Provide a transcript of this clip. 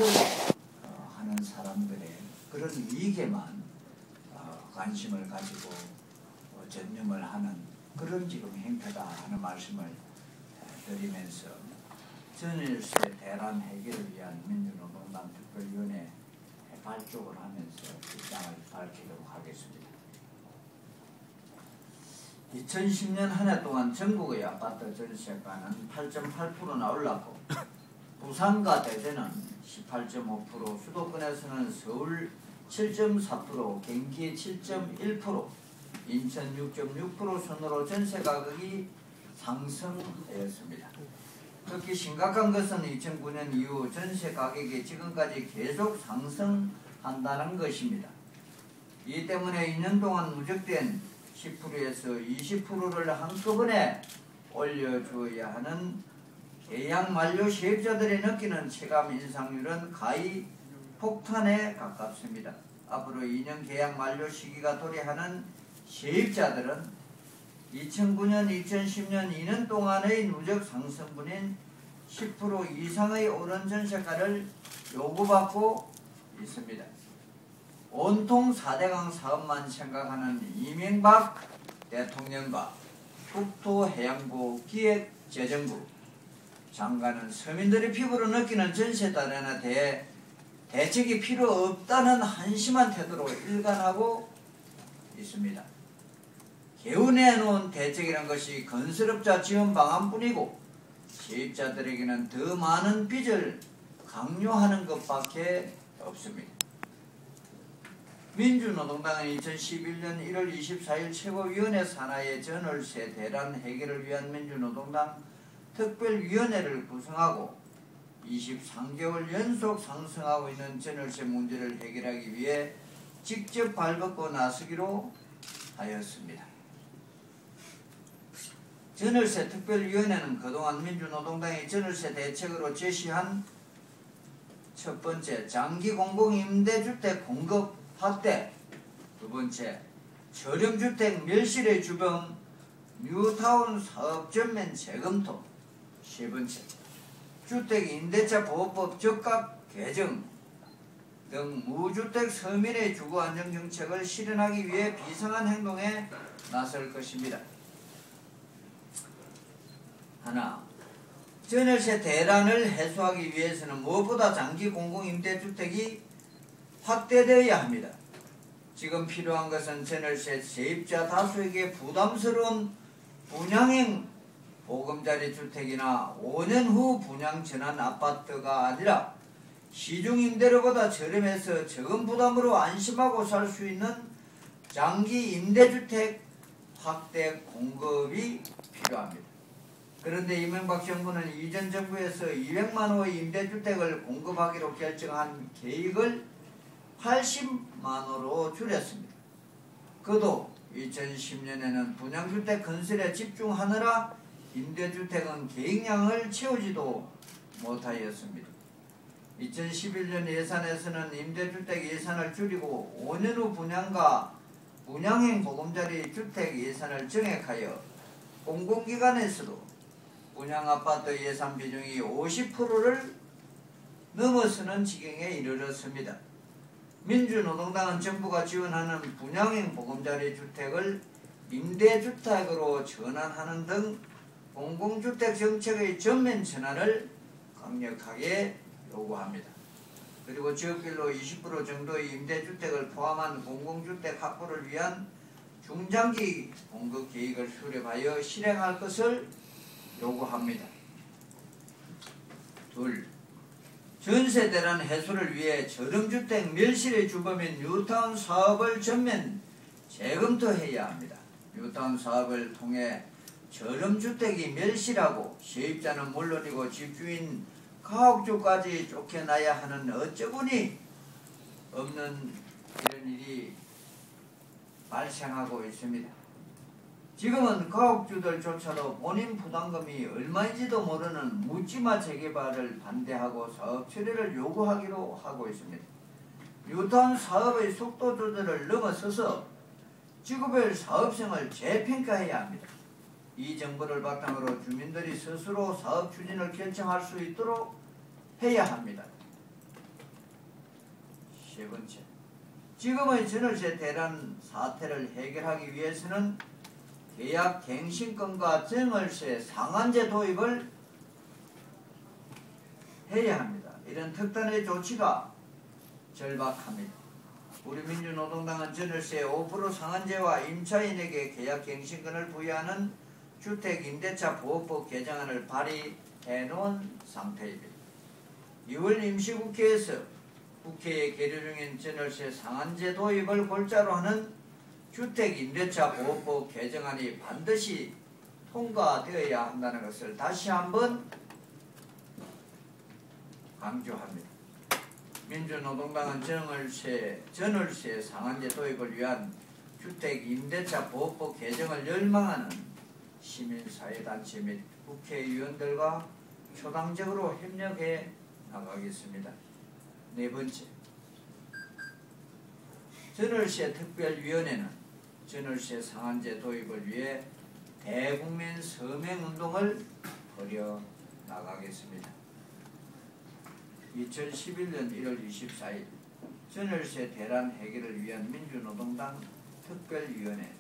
하는 사람들의 그런 이익에만 관심을 가지고 전념을 하는 그런 지금 행태다 하는 말씀을 드리면서 전일세 대란 해결을 위한 민주노동당 특별위원회 발족을 하면서 입장을 밝히도록 하겠습니다. 2010년 한 해 동안 전국의 아파트 전세가는 8.8%나 올랐고 부산과 대전은 18.5%, 수도권에서는 서울 7.4%, 경기 7.1%, 인천 6.6% 순으로 전세가격이 상승하였습니다. 특히 심각한 것은 2009년 이후 전세가격이 지금까지 계속 상승한다는 것입니다. 이 때문에 2년 동안 누적된 10%에서 20%를 한꺼번에 올려주어야 하는 계약 만료 세입자들이 느끼는 체감 인상률은 가히 폭탄에 가깝습니다. 앞으로 2년 계약 만료 시기가 도래하는 세입자들은 2009년, 2010년 2년 동안의 누적 상승분인 10% 이상의 오른 전세가를 요구받고 있습니다. 온통 4대강 사업만 생각하는 이명박 대통령과 국토해양부 기획재정부 장관은 서민들이 피부로 느끼는 전세단에나 대해 대책이 필요 없다는 한심한 태도로 일관하고 있습니다. 개운해 놓은 대책이란 것이 건설업자 지원 방안뿐이고 세입자들에게는 더 많은 빚을 강요하는 것밖에 없습니다. 민주노동당은 2011년 1월 24일 최고위원회 산하의 전월세 대란 해결을 위한 민주노동당 특별위원회를 구성하고 23개월 연속 상승하고 있는 전월세 문제를 해결하기 위해 직접 발벗고 나서기로 하였습니다. 전월세 특별위원회는 그동안 민주노동당이 전월세 대책으로 제시한 첫 번째, 장기 공공임대주택 공급 확대, 두 번째, 저렴주택 멸실의 주범 뉴타운 사업 전면 재검토, 세 번째, 주택임대차 보호법 적각 개정 등 무주택 서민의 주거안정정책을 실현하기 위해 비상한 행동에 나설 것입니다. 하나, 전월세 대란을 해소하기 위해서는 무엇보다 장기 공공임대주택이 확대되어야 합니다. 지금 필요한 것은 전월세 세입자 다수에게 부담스러운 분양형 보금자리 주택이나 5년 후 분양 전환 아파트가 아니라 시중 임대료보다 저렴해서 적은 부담으로 안심하고 살 수 있는 장기 임대주택 확대 공급이 필요합니다. 그런데 이명박 정부는 이전 정부에서 200만 호의 임대주택을 공급하기로 결정한 계획을 80만 호로 줄였습니다. 그도 2010년에는 분양주택 건설에 집중하느라 임대주택은 계획량을 채우지도 못하였습니다. 2011년 예산에서는 임대주택 예산을 줄이고 5년 후 분양과 분양형 보금자리 주택 예산을 정액하여 공공기관에서도 분양아파트 예산 비중이 50%를 넘어서는 지경에 이르렀습니다. 민주노동당은 정부가 지원하는 분양형 보금자리 주택을 임대주택으로 전환하는 등 공공주택 정책의 전면 전환을 강력하게 요구합니다. 그리고 지역별로 20% 정도의 임대주택을 포함한 공공주택 확보를 위한 중장기 공급 계획을 수립하여 실행할 것을 요구합니다. 둘, 전세 대란 해소를 위해 저렴주택 멸실의 주범인 뉴타운 사업을 전면 재검토해야 합니다. 뉴타운 사업을 통해 저렴주택이 멸실하고 세입자는 물론이고 집주인 가옥주까지 쫓겨나야 하는 어처구니 없는 이런 일이 발생하고 있습니다. 지금은 가옥주들조차도 본인 부담금이 얼마인지도 모르는 묻지마 재개발을 반대하고 사업 처리를 요구하기로 하고 있습니다. 뉴타운 사업의 속도 조절을 넘어서서 지구별 사업성을 재평가해야 합니다. 이 정보를 바탕으로 주민들이 스스로 사업 추진을 결정할 수 있도록 해야 합니다. 세 번째, 지금의 전월세 대란 사태를 해결하기 위해서는 계약갱신권과 전월세 상한제 도입을 해야 합니다. 이런 특단의 조치가 절박합니다. 우리 민주노동당은 전월세 5% 상한제와 임차인에게 계약갱신권을 부여하는 주택임대차보호법 개정안을 발의해 놓은 상태입니다. 2월 임시국회에서 국회에 계류 중인 전월세 상한제 도입을 골자로 하는 주택임대차보호법 개정안이 반드시 통과되어야 한다는 것을 다시 한번 강조합니다. 민주노동당은 전월세 상한제 도입을 위한 주택임대차보호법 개정을 열망하는 시민사회단체 및 국회의원들과 초당적으로 협력해 나가겠습니다. 네 번째, 전월세 특별위원회는 전월세 상한제 도입을 위해 대국민 서명운동을 벌여 나가겠습니다. 2011년 1월 24일 전월세 대란 해결을 위한 민주노동당 특별위원회